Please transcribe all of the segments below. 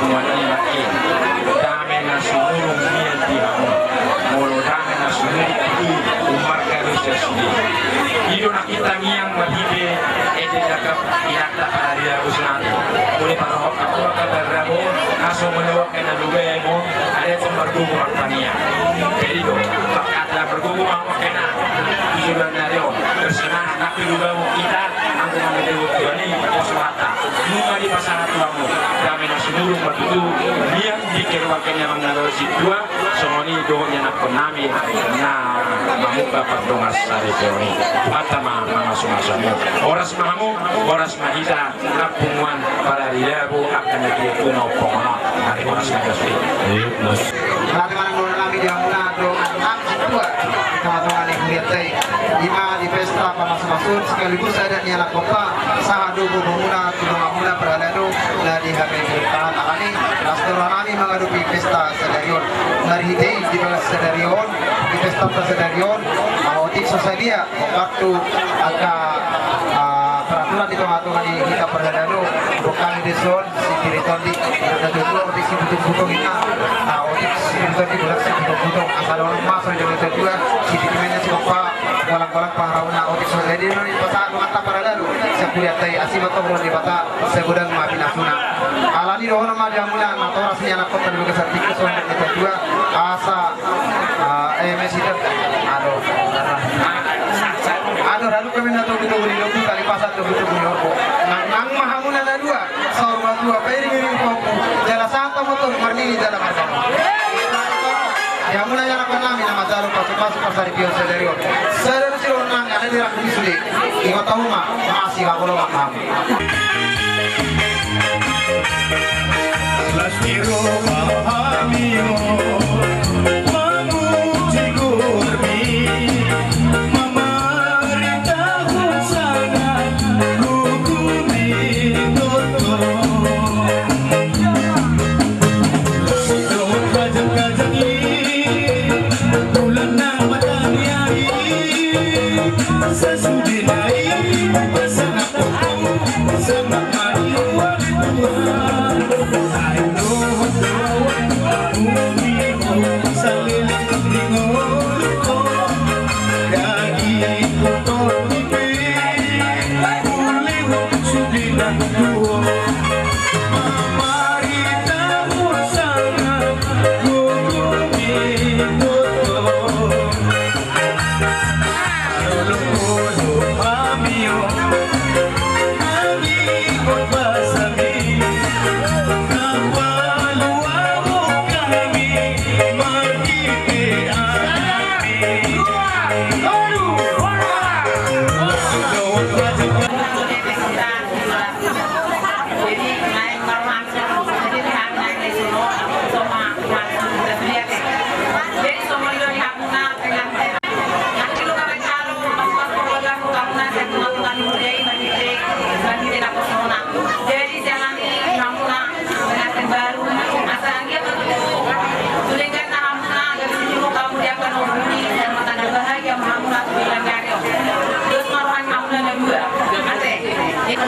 kumani makin dame na sumulong niya di ako molo dame na sumulong umar karusya sidi iyo nakita niyang mahibe ede dakap inakta para dia usnati muli parok ako kabarabo aso menawak na luwe mo ada sembargugo akpania perido pakata bergugo ako kena tujuan nario bersenang napi luwe mo kita ang mga tuani paswata nunga di pasangan tuamu dami na sinulong matutu niyang dikirwakan niya mga dua songoni doon niya na konami na mamuka pagdongas sa repeoni patama mga sumasamyo oras mahamu oras mahita napunguan para rilabu akan nagtutunaw pongono hari oras nagaswi Marami manang nuna namin di hamuna doon ang dua kamatong aling ngeliatay lima di pesta pamas-masun sekaligus ada niya lakopa sa dugo muna tulong muna peralado na di hamil tahan akani restoran kami mengadupi pesta sedarion narhidei di balas sedarion di pesta sedarion mahotik sosalia waktu agak peraturan itu ngatungan di kita peralado bukan di zon si piriton di dulu di si butuh-butuh ina otik si piriton di bulan si butuh-butuh asal orang masuk di itu juga si dikimennya si bapak walang-walang paharauna otik sosalia di pasal mata peralado sebuah tai asib atau di bata segudang mabinasuna alani doa nama jamuna atau rasanya anak kota juga sertifikat soal itu juga asa mesida aduh lalu kami nato gitu beli lobu kali pasar tuh gitu beli lobu nang mahamuna ada dua saurma dua piring kopu jalan santa motor marni jalan marga jamuna jalan kami nama jalan pas pasar di biasa dari sering sih orang ada di rakyat sulit lima tahun mah masih nggak boleh makan Lastiro pahamio mamuji gurmi mamarintahun sana hukumi toto Lastiro kajang-kajang bulan na matanyai sesudinai pasangan aku sama mariwan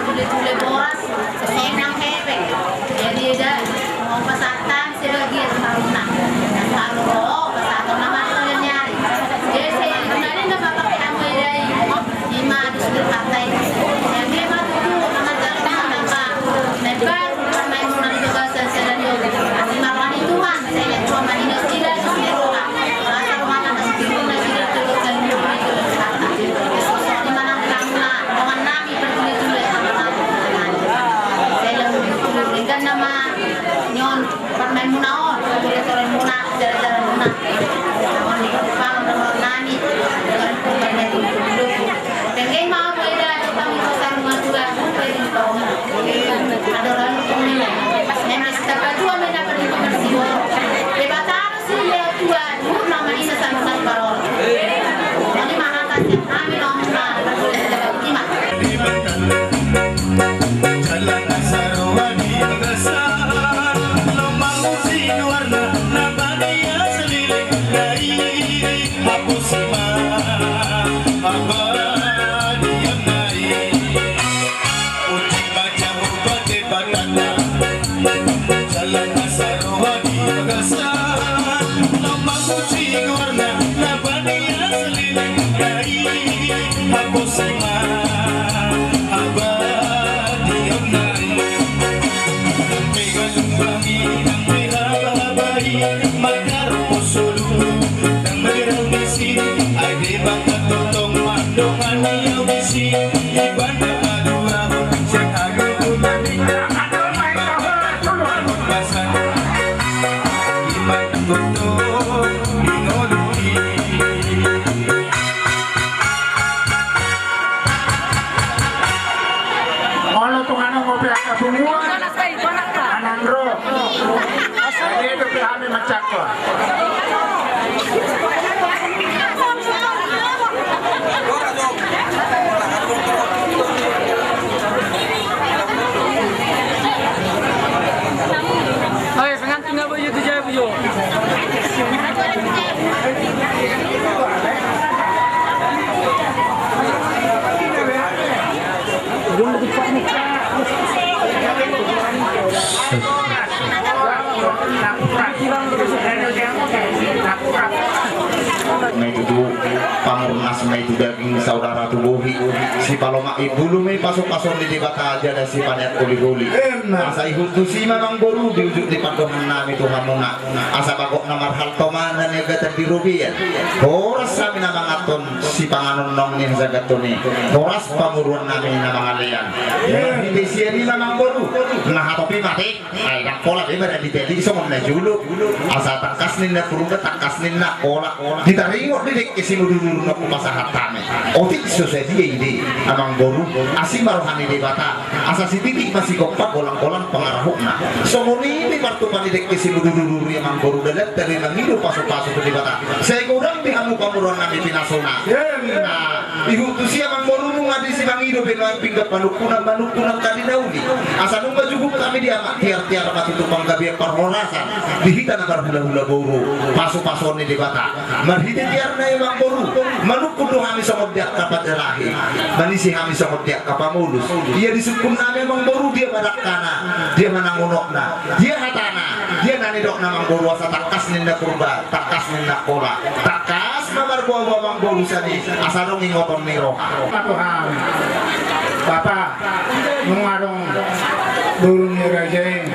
Tuhan tule boras senang hewe jadi ada mau pasatan selagi haruna kalau pasatan nama kalian nyari jadi saya kemarin nggak pakai ambil dari lima di sebelah pantai yang dia tuh nama jalan apa lebar main main juga saya yoga asli malam itu man saya cuma ini tidak di rumah rasa rumah masih di rumah tidak terus dan di mana dengan nami bertulis kan nama nyon permain munaon restoran muna jalan-jalan muna namun di Jepang nomor nani dengan permainnya dulu pengen mau beda kita mau sarungan juga pengen tahu ada orang pemilih memang setiap dua mena pergi ke Persiwo debatang sih ya tuan nama ini sarungan parol ini mana kan kami nomor tertulis dalam lima Jalan pihak kabunguan anandro jadi itu pihak kami macakwa Oke, pengantin nggak baju tujuh baju. Nah itu tuh pamurnas, nah itu daging saudara tubuhi si paloma ibu lu may pasok-pasok di dibata aja dan si panyat guli-guli asa ihut tuh si mamang boru diujuk di pandoman namin Tuhan muna asa bagok na marhal tomanan ya gatan di rubian horas kami na mga ton si panganunong ni zagato ni horas pamuruan namin na mga liyan hindi siya ni mamang boru nahatopi mati ay nangkola di ba na ditedi isong na julo asa tangkas ni na purunga tangkas ni na kola kita ringot didik isi mudulur na kumasahat kami otik society ide amang boru asing maruhani di bata asa si titik masih kompak golang-golang pengarahuk na so muni ini martu panidik isi mudulur amang boru dalat dari langido pasok-pasok di bata saya kurang di anu pamuruan nabi pinasona nah ihu tu siya amang boru nung adi si mangido benuan pinggap manukunan kadi nauli asa nung cukup kami dia tiar-tiar matutupang gabi parhorasan dihita na hula-hula boru pasok-pasok ni di bata marhiti tiar na imang boru manukudo kami sa mabdiak kapat dalahi manisi kami sa mabdiak kapamulus dia disukum namin imang boru dia badak kana dia manangunok na dia hatana dia nanidok na imang boru asa takas ninda kurba takas ninda kola takas mamarbuwa imang boru sani asanong ingoton ni roha Tuhan Bapak mengarung burung nirajeng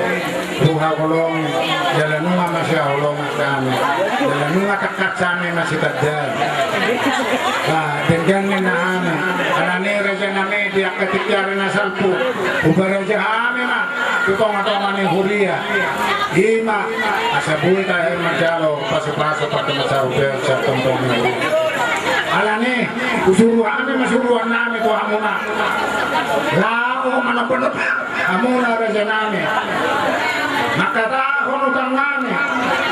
buha kolong jalan nunga masih holong kami jalan nunga takat kami masih kadal nah dengan ninahan anane raja nami dia ketikyari na salpu buka raja kami mah tutong-tutong ni huria ima asabuhi tayo majalo pasok-pasok pati masarupel sa tong-tong ni huria alani usuruhan kami masuruhan namin ito hamuna lao manapanood hamuna raja namin makatahon utang namin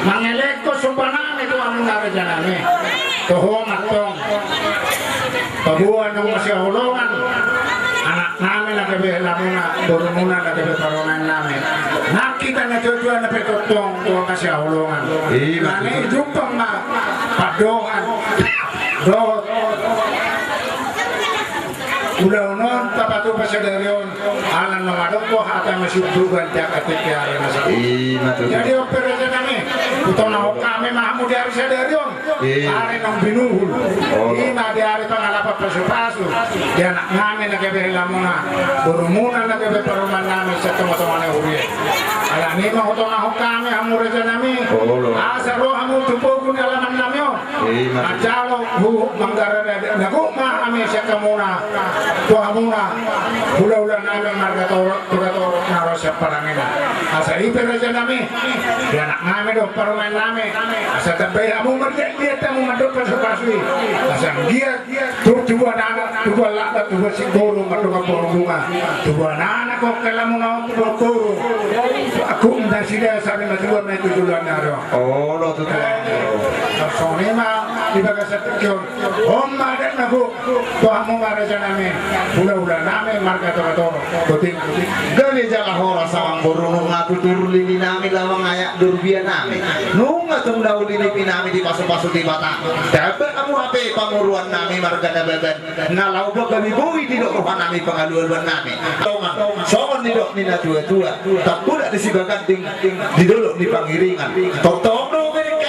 mangelekto sumpa namin ito hamuna raja namin tuhong at tong pabuhan ng masyahulungan anak namin nagabihila muna duro muna nagabihila parunan namin nakita na tujuan na petotong tuwang masyahulungan nani jupang padohan dohot udah non tapatu pasadarion alam namadong ko hata masubdugan tiap ketikyari na sa jadi operasi kami utang na kami mahamud dari sadarion hari ng binuhul ima di hari pangalapat pasu-pasu di anak namin nagabihila muna burumunan nagabi paruman namin sa tumatong na huri ala ni mga utang na kami hamuraja namin asa ro hamud tupogun alaman namin ajalo huhuk manggarada naguma kami sa kamuna tuha muna hula-hula namin margatoro naro sa parangina asa ipin raja namin di anak namin do paruman namin asa tabay among margayat among madok pasupasui asa giat tuwa nana tuwa lata tuwa siguro maduka porunga tuwa nana ko kalamuna porukuro aku nda sila sabi matuwa may tutulan naro lo tutulan so nima ibaga sa tikyon homma dan nago tuha mo raja namin hula-hula namin marga toro-toro kuting-kuting gani jala hora sawang boru nunga tutur lini namin lawang ayak durbian namin nunga tumdaw lini pinami di paso-paso di bata dapat kamu ape pamuruan namin marga na beban nalau ba kami buwi di dok rohan namin pangaluan namin tonga soon di dok nina tua-tua tak pula di sibagan di duluk di pangiringan totong do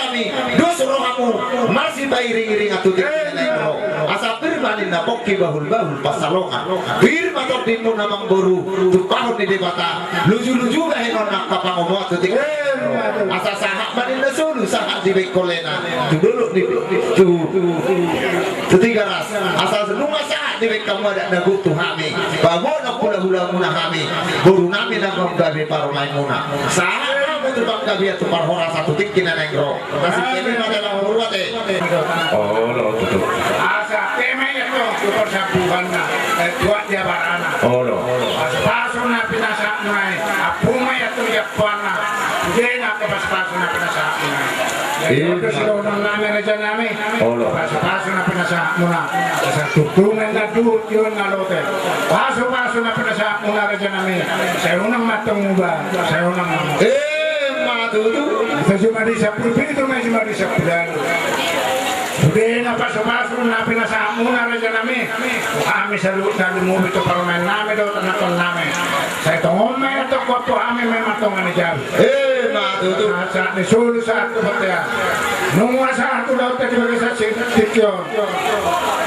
kami dos rohamu masih bairing-iring atutik asa firmanin na pokki bahul-bahul pasalongan firma to timu namang boru tupahon di debata luju-luju gahenon nak kapangomot tutik asa sahak manin na sulu sahak di bekolena dulu di ketiga ras asa senunga sahak di bek kamu ada nagu tuhami bago na hula-hula muna kami boru nami na gabi paromay muna sahak terbang gabi atau parhora satu tik kinanengro kasih kini adalah huruat asa teme ito tu persabuhan na tuak dia barana. Olo. Paso na pinasak mo na apumay at tuyapuan na. Hindi na ako paso na pinasak mo na. Ito sila unang namin na dyan namin. Paso na pinasak mo na. Sa tutungan na duot yun na lote. Paso na pinasak mo na dyan namin. Sa unang matong ba? Sa unang matong. Matutu. Sa sumari sa pulpito may sumari sa pulan. Hindi na paso-paso na pinasa muna rin dyan namin. Kami sa lumubit ito para may namin daw tanakon namin. Sa itong umay na ito ko po kami may matungan ni Jab. Matutu. Sa nisulo sa ato ba tiya. Nung sa ato daw tayo sa sityon.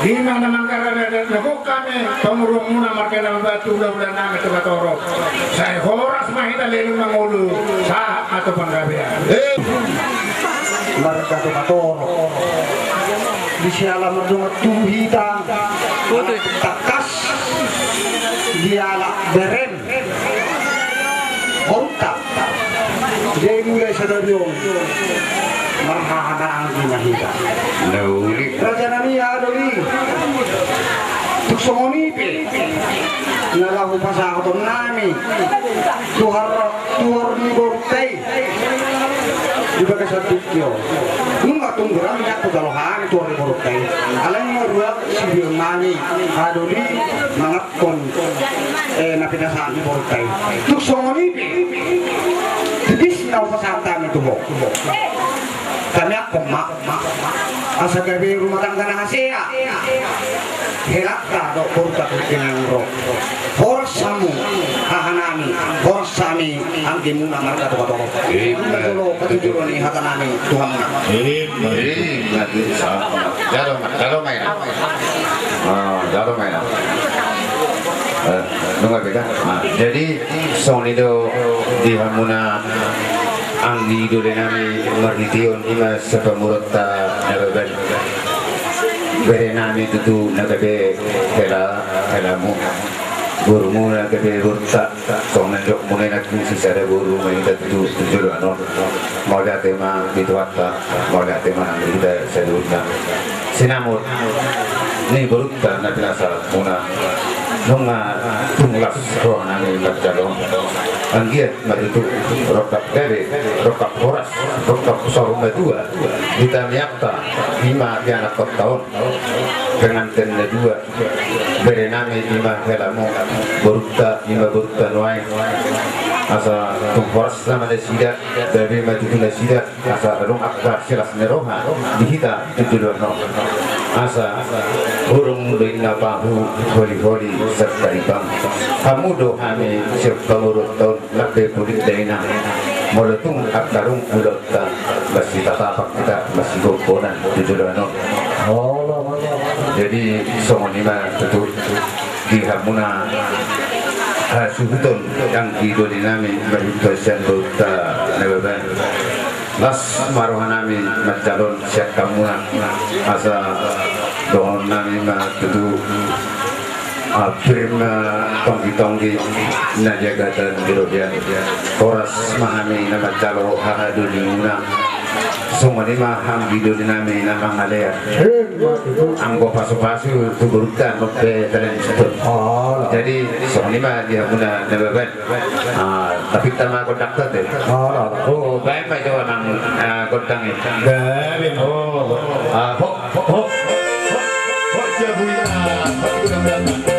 Di man naman karanadan. Naku kami pamurong muna marka naman ba tulaw lang namin ito katoro. Sa horas mahidalin ng mga ulo sa ato panggabi. Marka ito katoro. Di siya alam na tuhita takas di ala beren kontak dia mulai sa daryong marhahana ang ginahita Nauli. Raja nami adoli tuksongonipi nalahu pasakot nami tuhar ni bortay di bagai satu kio nunga tungguran minyak pegalohan itu orang bortay alam meruak si nami adoli mangakon napinasaan ni bortay tuksongonipi tipis na pasaktan itu bo kami ako asa gabi rumah tangga na hasia helak ka do porta kinangro forsamu hahanami forsami ang gimuna marka to to dulu ketujuan ni hatanami Tuhan Jaro main. Jaro main. Nunggu beda. Jadi song itu di hamuna ang nido din namin maritiyon ima sa pamurota nagagan bere namin tutu nagabe hela mo guru mo nagabe burta song nandok muna natin sisara guru may tutu tujulo ano mau dati ma bituata mau dati ma kita seduna sinamut ni burta na pinasa muna nung tunglas roh namin nagjalong ang giat matutu rokap gabe rokap horas rokap sorong dua kita miakta 5 anak tahun dengan tenda 2 berename 5 helamu berutta 5 berutta nuai asa tung horas sama desida dari matutu desida asa rong akta silas neroha dihita tujuan no asa burung doina bahu holi-holi serta ribang kamu dohani siap pengurut tahun lebih kulit daina meletung akarung ulota masih tatapak kita masih goponan tujuan no jadi somonima tentu di hamuna suhutun yang didodinami berhubungan bauta nebaban las marohanami macalon siap kamuna asa dohon nami tentu firma tonggi-tonggi na jagatan birobian koras mahami na macalo hakadulinguna semua ni maham video dinami na mangalea anggo pasu-pasu tuburutan mope dalam situ jadi semua ni mah dia guna nebaban tapi tama kontaktor deh oh baik pak jawab nang kontang itu baik ho jabuina Lama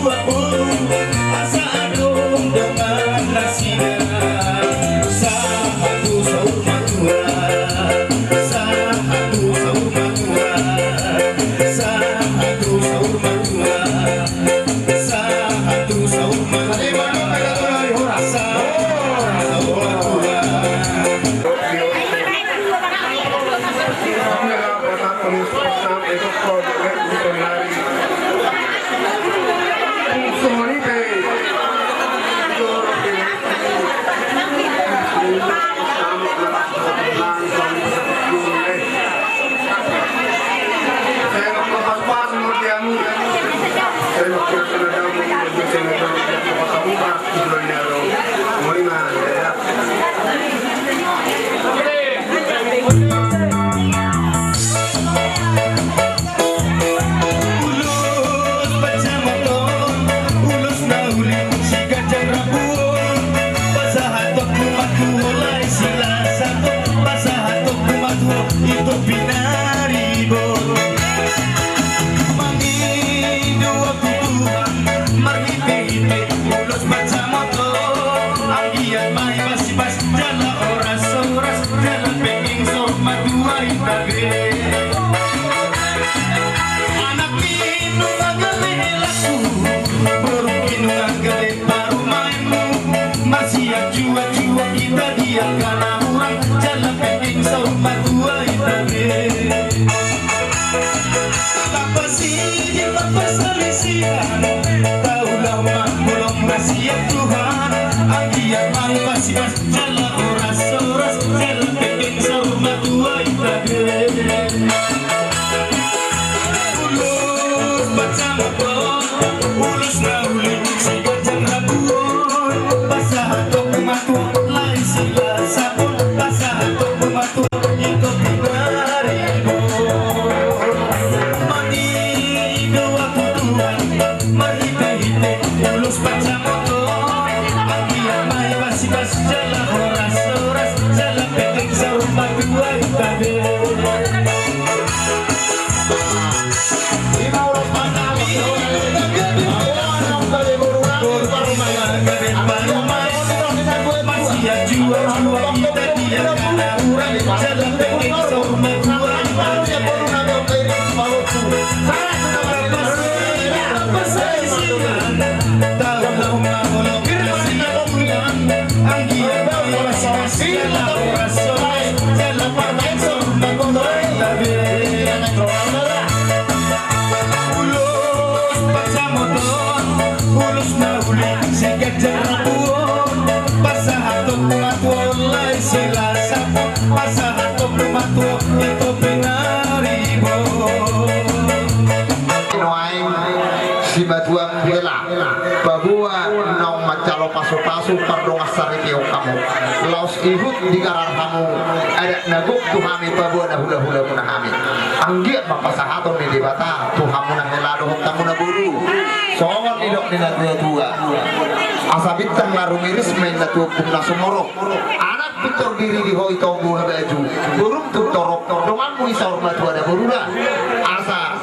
asa adum dengan nasinya satu sahur matua satu sahur matua satu sahur matua satu sahur matua sahur matua. Itu binari bon mangido aku marhite ulos macam motor agian mai pas jalan oras jalan pengen sama dua itabe anak minu agale laku burung minu agale baru mainmu masih jua kita dia karena orang jalan pengen sama dua tahu lama belum siap Tuhan agian mau masih jalan oras jalan pengen sama dua itabe ulus baca motor ulus nauli si gajang rabuan basah tok matu lain sila sabun basah tok matu itu binari ulus baca motor agian mai masih jalan oras jalan penting sama dua itabe masih jua kita dia karena orang jalan penting sama dua si batuang bela bahwa nong macalo pasu-pasu pardong asari teo kamu laos ihut di karar kamu ada naguk tuhami bahwa dah hula-hula munahami anggiat mapasahaton ni di bata tuhamu na helado tamu na buru songon idok ni na tua asa bintang laru miris main na tua kumna sumorok anak pitor diri di hoi togu habaju burung tu torok donganmu isaur batua da burula asa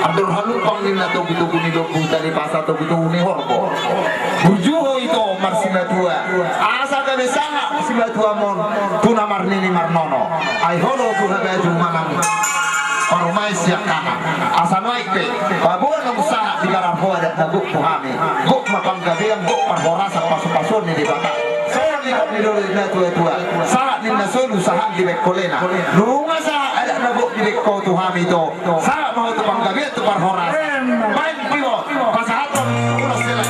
Abdul Haluk pangina to gitu kuni doku tali pasa to gitu uni horbo bujuho itu marsina tua asa ka besaha sila tua mon tuna marnini marnono ai holo ku habaju manang ormai siakana asa naik pe babon nang usaha di garang ho ada naguk tuhami guk mapang gabiang guk parborasa pasu-pasun ni di bata saya lihat ni dulu na tua saat ni nasolu saham di bekolena nunga sa ada naguk di bekko tuhami to saat mau tu panggabian tu parhoras main piwo pasahaton ulas sila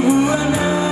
Buana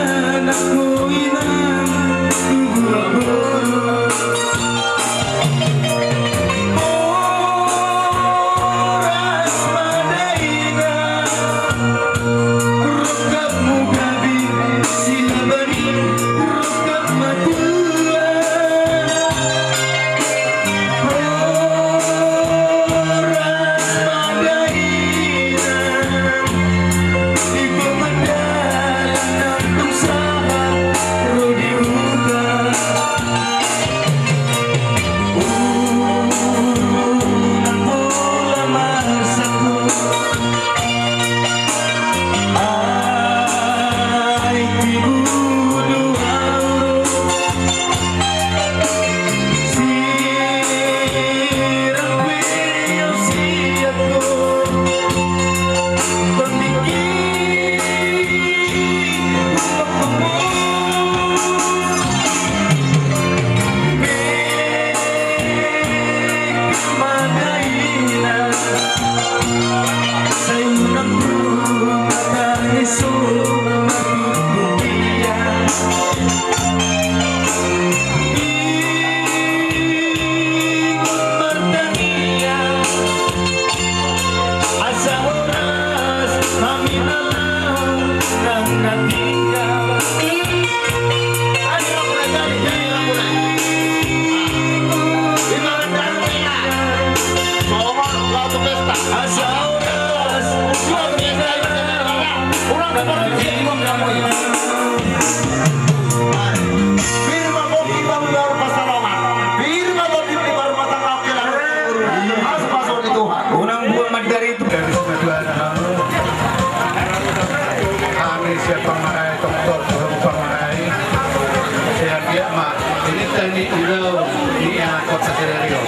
ini udah di kota Sedario.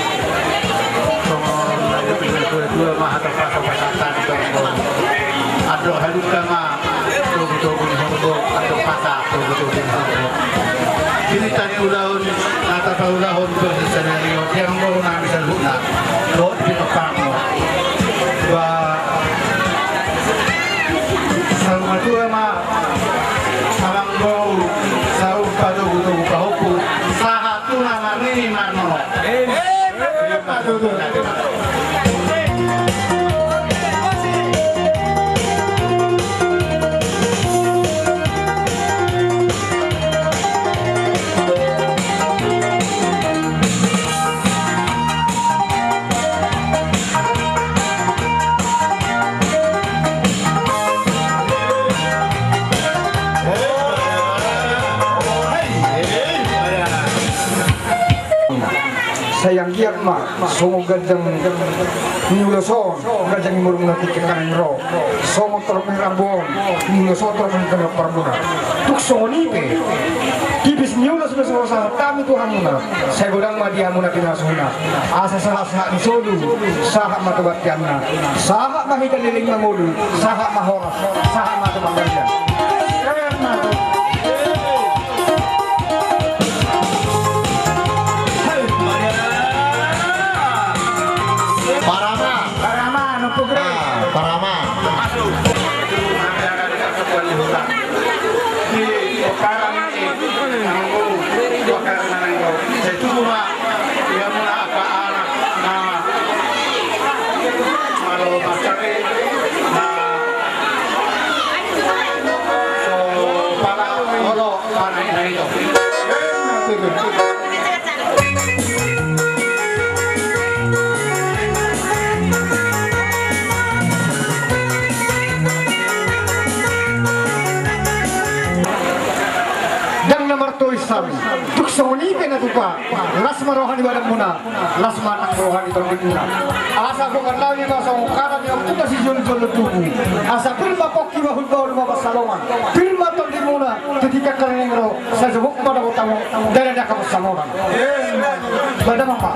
Dua mah atau pasar itu ada halukan mah betul betul atau pasar betul betul. Ini tadi ulahun atau ulahun di Sedario yang mau nak bisa lupa, lo di depan mo. Sama dua mah salang bau sau padu betul bahuku satu nama ini mana? Padu tu. sayang giat mak songo gajang nyuloson gajang murung nanti kekanan ro songo terpeng rambon nyuloson terpeng kena parbuna tuk songo nipe kibis nyulos bersama sama kami Tuhan muna saya godang madi hamuna pinasuna asa saha di solu saha matobat jamna saha mahikan liling mangulu saha mahoras saha matobat jamna Parama. Masuk. Di sekarang ini, saya cuma dia mula apa anak, kalau pakai, so para kalau para itu. tuk soni pena tupa lasma rohani badan muna lasma nak rohani terbenuna asa bukan lagi masa karan yang kita si jol tubuh asa firma pokki bahul bahul ma basalongan firma tondi muna ketika kalian ro saya sebut pada utamu dari nak basalongan pada mama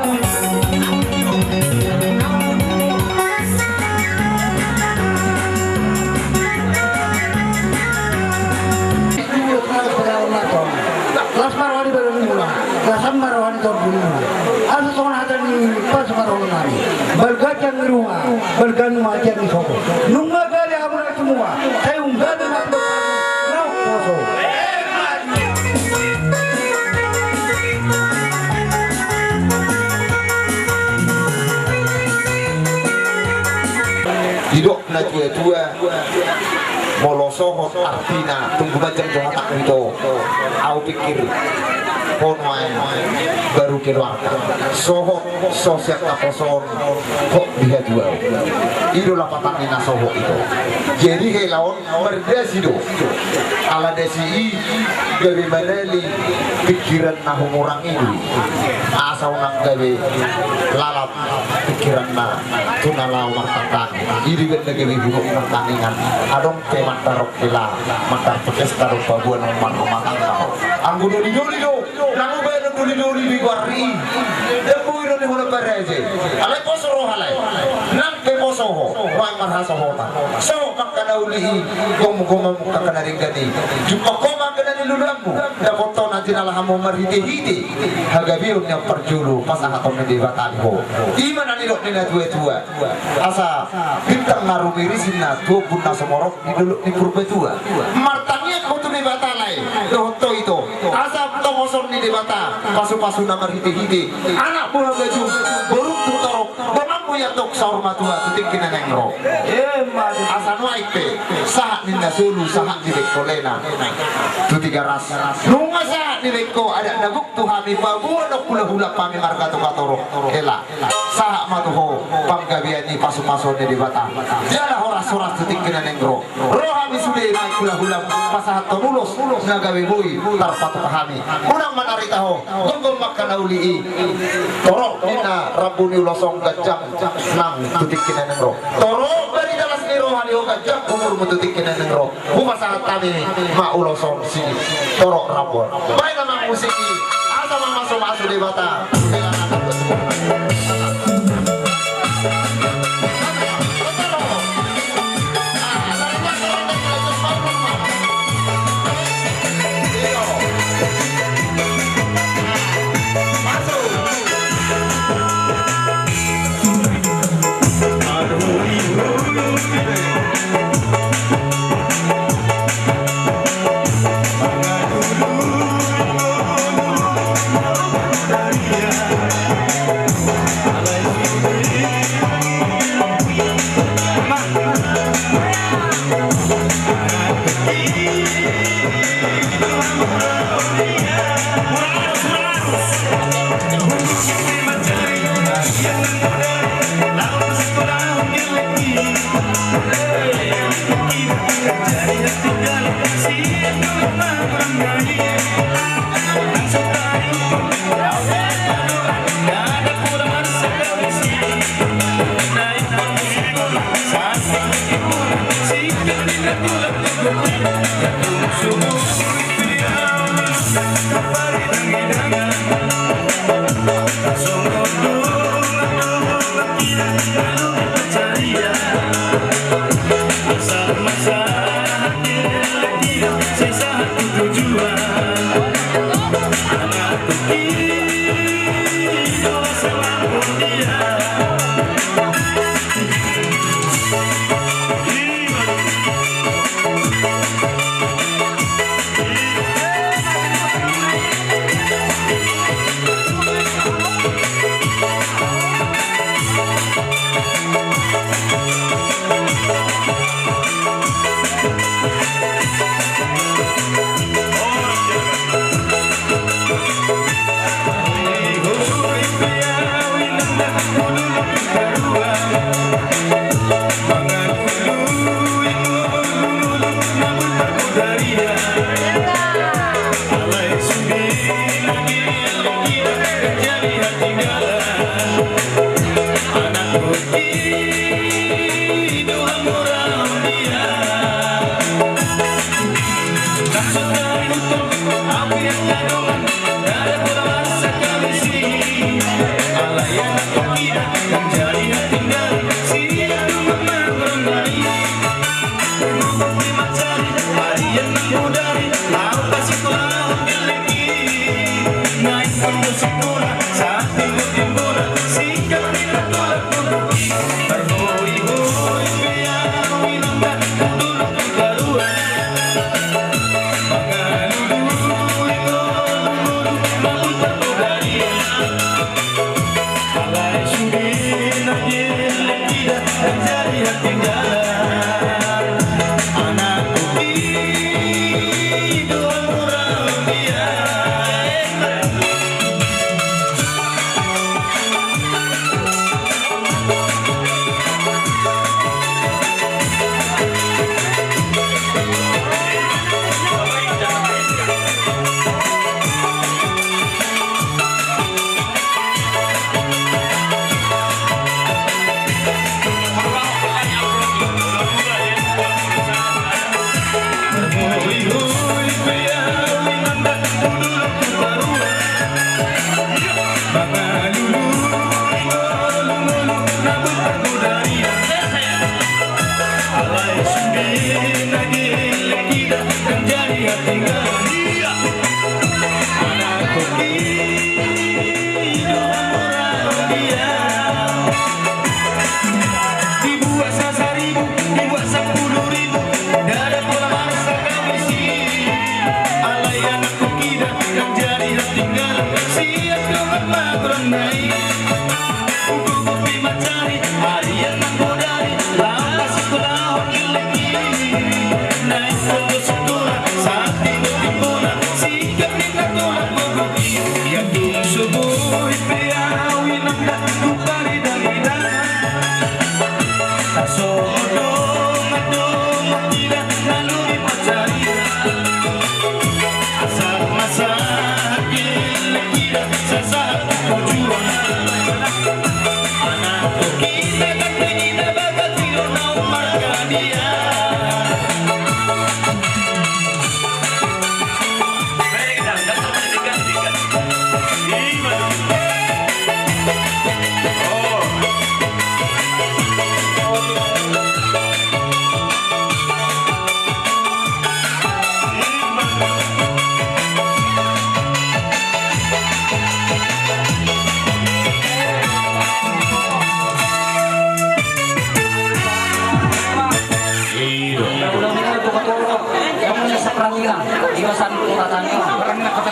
lasma rohani badan muna lasma rohani terbenuna asa soal hati ni pas rohani bergajang rumah berganu macam ni sopo nunga kali amuna semua saya unggal nak rau poso hidup na tua-tua molosohot artina tunggu macam tak itu aku pikir ponwai baru keluarga sohot sosial kaposon kok dia jual idola patangina sohot itu jadi helaon merdes itu ala desi gawe maneli pikiran nahum orang ini asal nang gawe lalap pikiran na tunalau martakan ini kan gawe buruk pertandingan adong teman tarok kela matar pekes tarok babuan rumah tangga angguno dido namu bayar dido di wari debu iro di mana bereje alai posoro halai nang ke posoho wang marhaso hota so kakana ulihi gom kakana ringgani jumpa koma kena lulamu dapat ton nanti nalahamu merhiti-hiti hagabiun yang perjulu pasang atau di batanho iman anilok nina tua asa bintang narumiri sinna tua punna semorok di dulu di purbe tua martanya kau tuh di batalai doto itu asa tomosor di bata pasu-pasu nama hiti-hiti anak buah baju buruk tutorok bamangmu ya tok saur matua tutik kina nengro asa nuaipe sahat ninda sulu sahat di kolena tu tiga ras nunga sahat di leko ada naguk tuhami babu ada hula-hula pami marga tukatoro hela sahat matuho panggabiani pasu-pasu di bata dialah horas-horas tutik kina nengro rohami sudah naik hula-hula pasahat tonulos nagawe bui tarpatu kami unang manari taho tunggu makan auli torok nina rabuni ulosong gajang nang tutik kina nengro torok dari dalam ni rohani ho gajang umur mututik kina nengro buka saat kami ma ulosong si torok rabon baik namang musiki asa masuk di bata.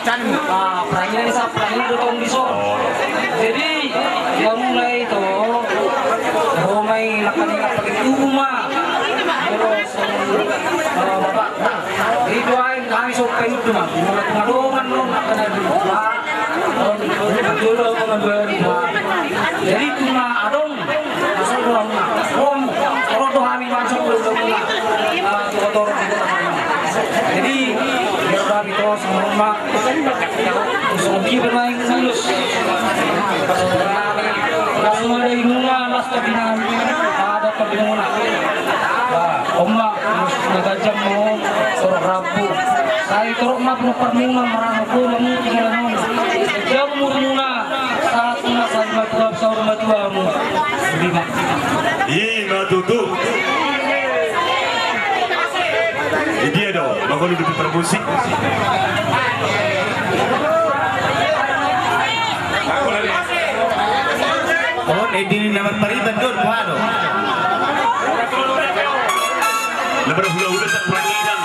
macan perangnya sa perangnya dotong diso. Jadi yang mulai itu rumai nakalina pakai rumah. Terus bapak itu ay kami sopen itu mah. Mulai pengadongan lo nakana dulu. Dulu mengambil. Jadi cuma adong asal pulang om kalau tuh kami masuk belum kotor gitu. Jadi biar kami tuh sama rumah sogi bermain mulus. Langsung ada imungan las kabinan ada kabinan. Oma nagajam mo sorok rabu. Saya turok na permuna marano ko lamu tinggal mo. Jam muna saat na sa matuwa sa matuwa mo. Lima. Tutup. Dia dong, bangun duduk putar musik. Oh, ini nama pariban dor buano. Lebar hula-hula tak perangidan.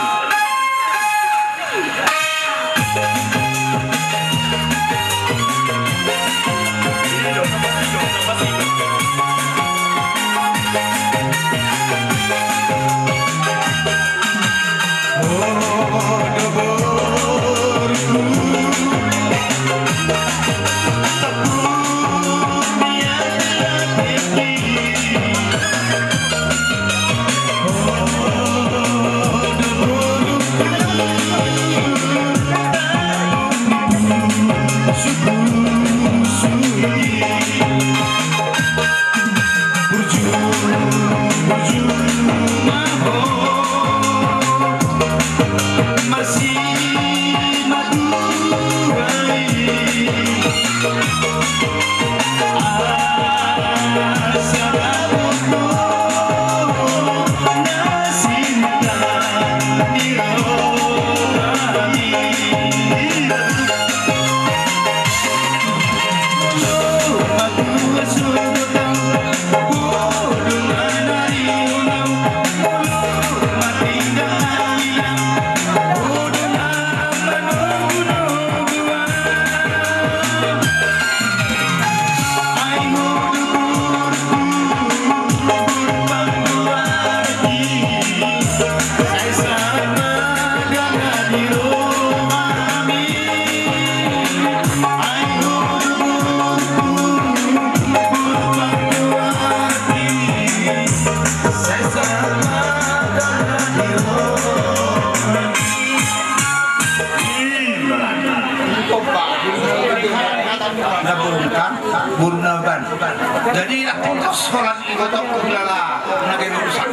Jadi aku terus orang ibadah kulala nagai rusak.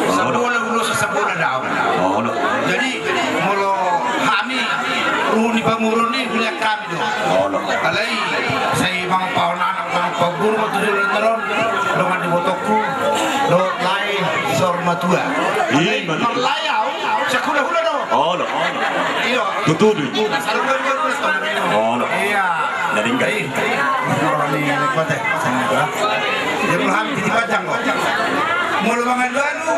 Sebulan dulu sesebulan dah. Jadi mulu kami runi pamurun ni punya kami tu. Alai saya bang paun anak bang pabur waktu dulu teron dengan di botoku do lai sormatua. Bang lai au sekolah hula do. Iyo. Tutu du. Iya. Dari enggak. Orang ni lekot eh. Dia belum di pajang kok. Mulu mangaduan lu.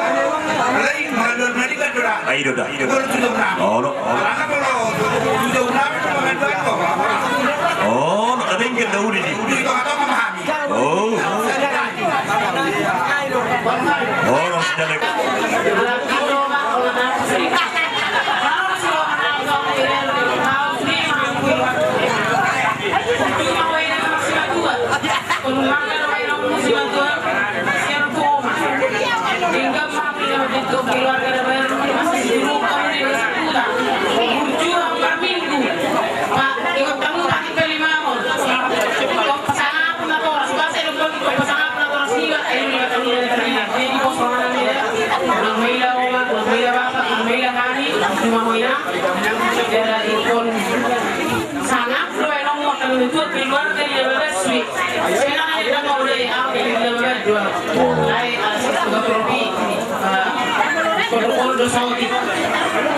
Lain mangaduan berani kan dah. Ayo dah. Baru sudah berapa? Karena kalau sudah berapa itu mangaduan kok. Ada enggak tahu di. Itu atau memahami. Sudah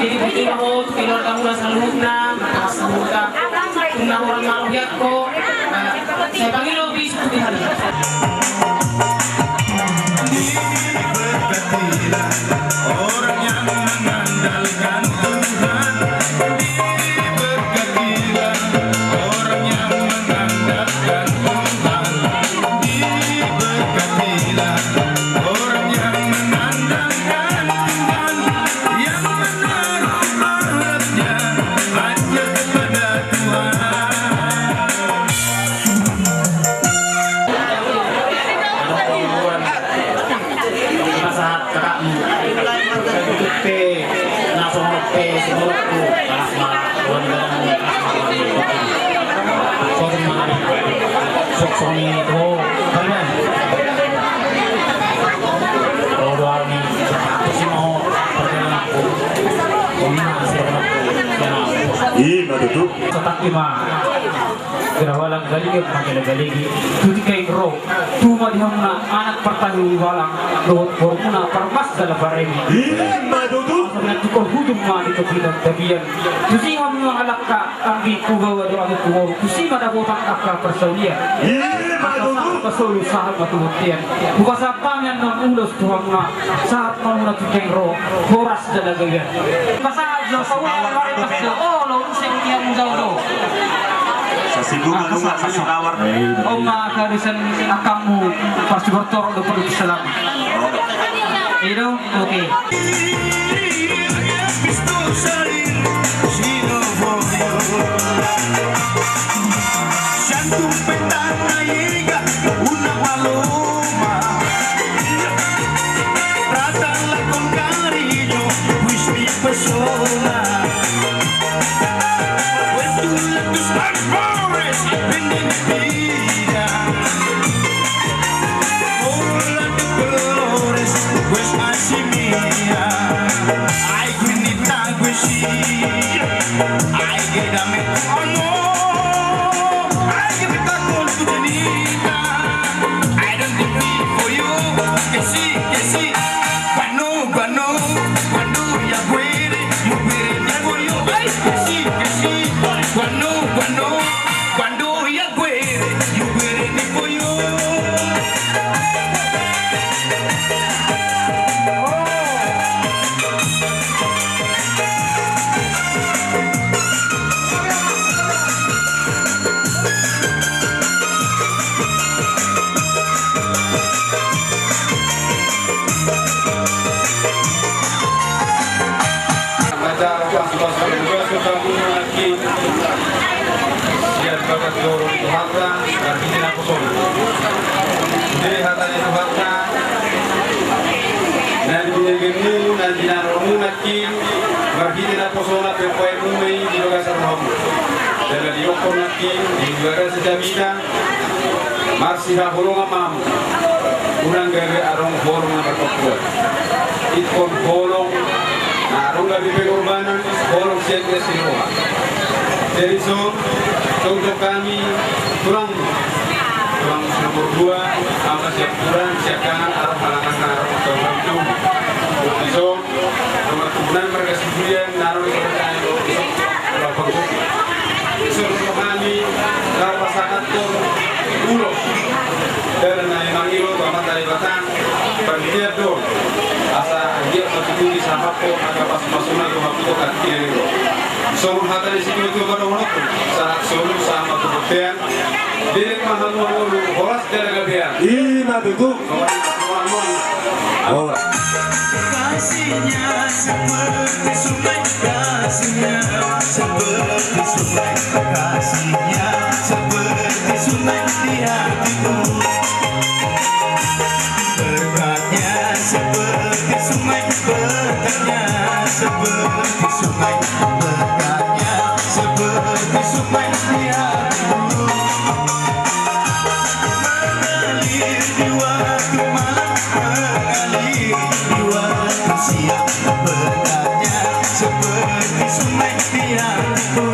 Jadi begini mau keluar kamu dah salutna, salutna, tuna orang malu ya kok. Saya panggil lebih seperti hari. Orang yang mengandalkan Tuhan, Iya betul. Setak ima gerawalang galigi galigi tuti kay ro tuma dihamna anak pertahi walang dot formuna permas dala baremi Iya betul. na tukor hudum ma dito bilang dabian tusi hamna alaka anggi kugawa do ang kumoro tusi madabotang akka persaulia Iya betul. pasulu sahat matubutian buka sapangan ng ulos tuhamna saat mamuna tukay ro horas dala galian pasal jo sawa mari pasal oh lo sing yang jauh Sa sibungan lunga sa sinawar. o makakarisan akamu pas bertor do perlu salam ito okay Marsiha bolong amam, unang gawe arong bolong na berpokok. Itkon bolong, arong gawe pengorbanan, bolong siaga sinuha. Jadi so, untuk kami kurang nomor 2, apa siap kurang siapkan arong halangan arong kurang itu. So, nomor 9 mereka sendirian naruh di kerajaan itu, berapa bukti. So, kami dalam pasangan ulo dan memang itu amat dari batang berdiam dong asa dia bertujuh sama kok agak pas masukan ke waktu itu kan dia itu soal hal dari situ itu pada waktu saat soal sama kemudian dia mahal mahal horas dari gabian Iya betul. Oh. Kasihnya seperti sungai, kasihnya seperti sungai, kasihnya seperti sungai di hatiku. Berkatnya seperti sungai, berkatnya seperti sungai, berkatnya seperti sungai di hatiku. Mengalir di waktu malam, mengalir di waktu siang, berkatnya seperti sungai di hatiku.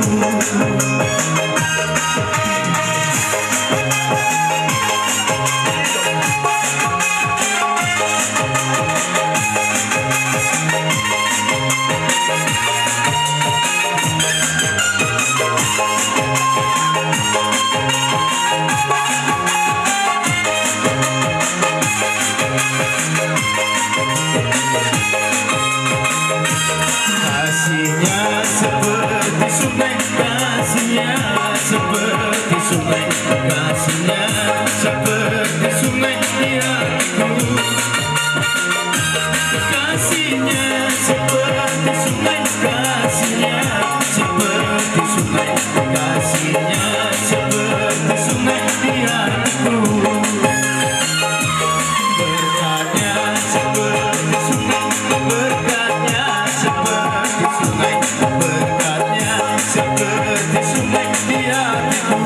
Kasihnya seperti sungai, kasihnya seperti sungai, kasihnya seperti sungai di hatiku. Kasihnya seperti sungai, kasihnya seperti sungai, kasihnya seperti sungai di hatiku. Berkatnya seperti sungai, berkatnya seperti sungai, berkatnya seperti sungai di hatiku.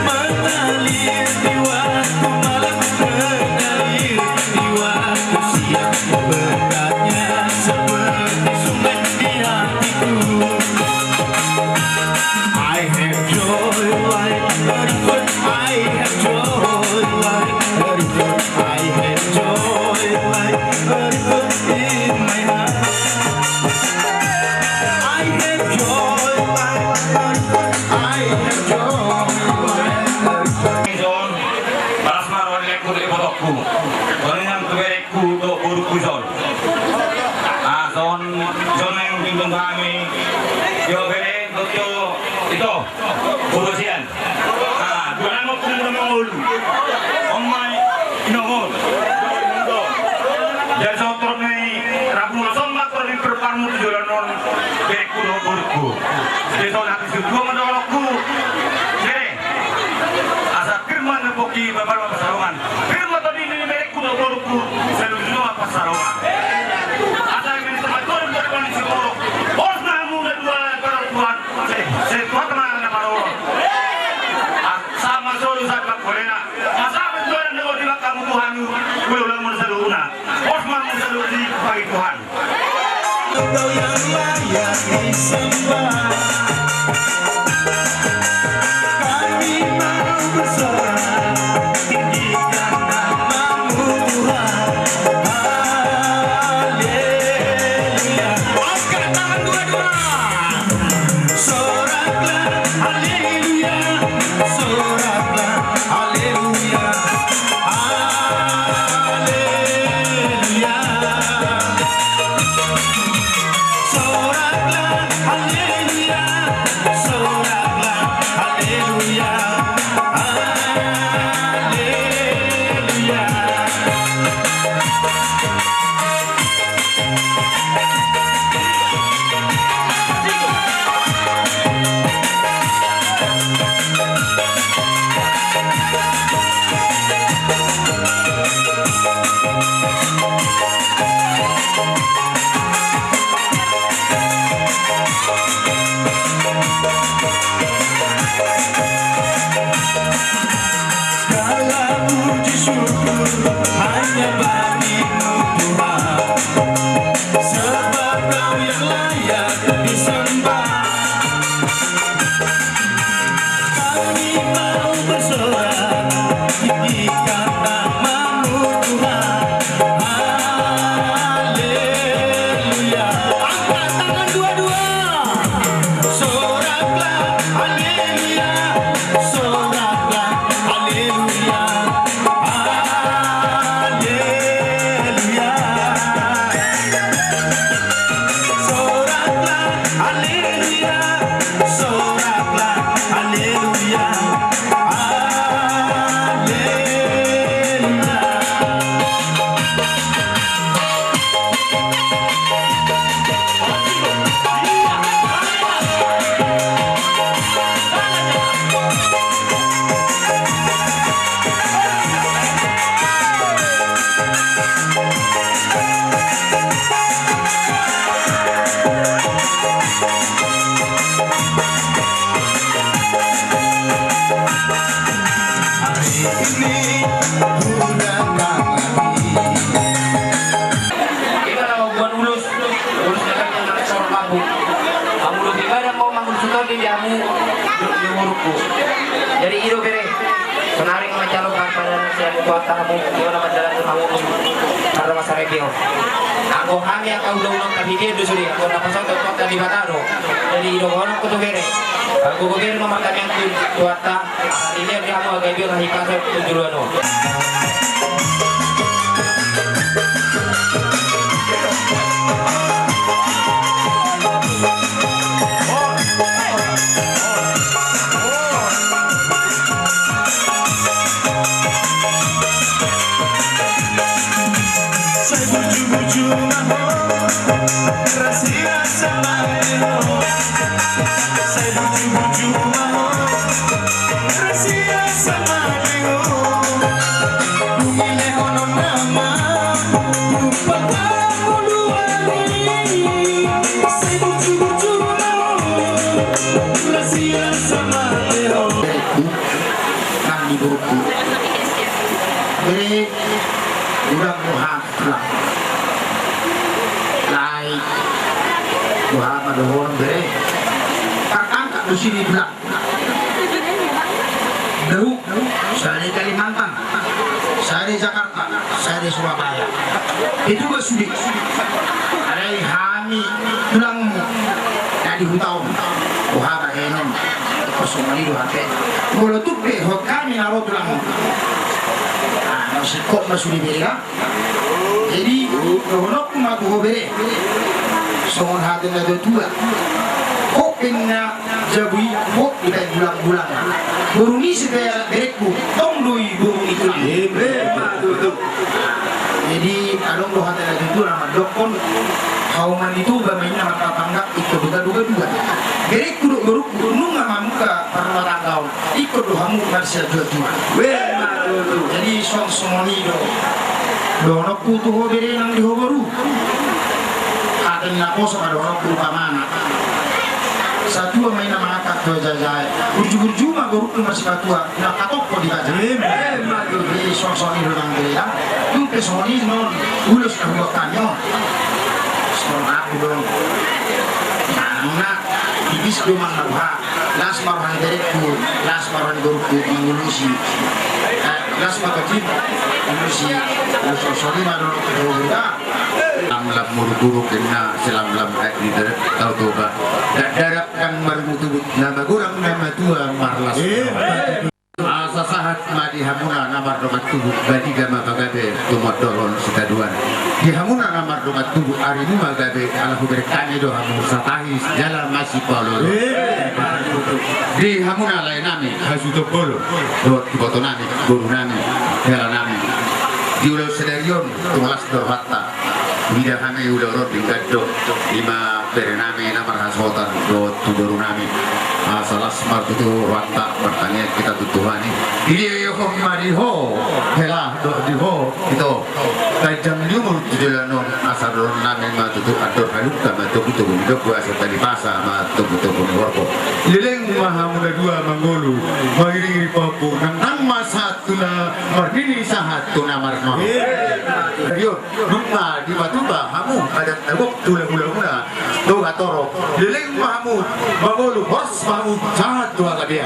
Mengalir di waktu malam, mengalir di waktu siang, berkatnya seperti sungai di hatiku. Engkau yang layak disembah, kami mau bersorak tinggikan namamu Tuhan. Haleluya. Angkat tangan dua-dua. Soraklah haleluya, soraklah haleluya. Haleluya. Soraklah haleluya, soraklah haleluya, haleluya. Segala puji syukur hanya bagimu Tuhan, sebab Kau yang layak disembah. Kami mau bersorak tinggikan namamu Tuhan. Haleluya. Angkat tangan dua-dua. Soraklah haleluya, soraklah haleluya, haleluya. Soraklah haleluya, soraklah haleluya, haleluya. Ini udah lagi. Kita nama buat ulus datangnya dari seorang kamu. Kamu lu gimana mau mangun suka di jamu di muruku. Jadi itu bere. Senaring mencalonkan pada siang kuat kamu gimana menjalankan kamu karena masa review. Aku hanya kau udah tapi dia dulu sudah. Aku dapat satu kota di Bataro. Jadi itu orang kutu bere. Aku bere memakan yang kuata. Ini dia mau agak biar hikasnya tujuan. Saya buju-buju mahal, rahasia sama Leo. Saya buju-buju mahal, rahasia sama Leo. Bumi lehono nama, lupa kamu luari. Saya buju-buju mahal, rahasia sama Leo. Kan di buku. Jadi udah muhaflah. Lai Muhammad orang bere. Angkat di sini belah. Dahulu saya di Kalimantan, saya di Jakarta, saya di Surabaya. Itu gak sulit. Ada yang hami tulangmu. Nah di di hutau wahana enon kosong do hate bolo tupe hokani na rotulang masih kok masih dibela jadi honok magu hobere songon hate na do tua kok pinna jabui kok kita bulan-bulan burung isi kayak berekku tong doi burung itu jadi adong do hate na do nama dokon kauman itu bagaimana nama tetangga ikut duga gerek kudu beruk gunung sama muka perlu tanggau ikut dohamu masih dua jadi song-songoni donok kutu hobere nang dihoboru aten nako sama donok kutu pamana satu main nama akak dua jajai urju-urju mah beruk masih katua nak katok kok dibaca jadi song-songoni donang gereya itu pesoni non ulus kebukannya aku dong anak ibis do manabha las marhan dereku las marhan goruku mangulusi las makati mangulusi sosori madoro kedoga amlam muruguru kena selam-lam di darat tauba darapkan marmutu nama gurang nama tua marlas sasahat madi hamuna namar domat tubuh badi gama bagabe tumat dolon sikaduan di hamuna namar domat tubuh ari nu magabe ala huberkane do hamu satahi jalan masih polo di hamuna lain nami hasuto polo do tiboto nami guru nami jalan nami di ulo sedarion tumalas dorhatta bida kami ulo rod ingkado lima berenami namar hasotan do tuburu nami salah smart itu watak bertanya kita tutuhani ini yo mariho hela do diho itu tajam diumur jelanon asar nami ma tutu ador haluka ma tutu do gua tadi pasa ma tutu warko leleng maha muda dua manggolu magiri papu nang mas satuna mardini sahatuna marno yo rumah di batuba kamu ada tabuk tula-tula do gatoro leleng mahamu manggolu bos mahamu sangat tua ke dia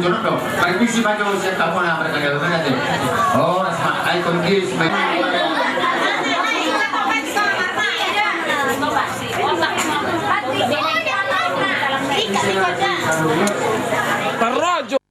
dulu dong. Permisi maju saya kamu nak mereka jalan nanti. Oh, rasma icon kiss. Parrojo.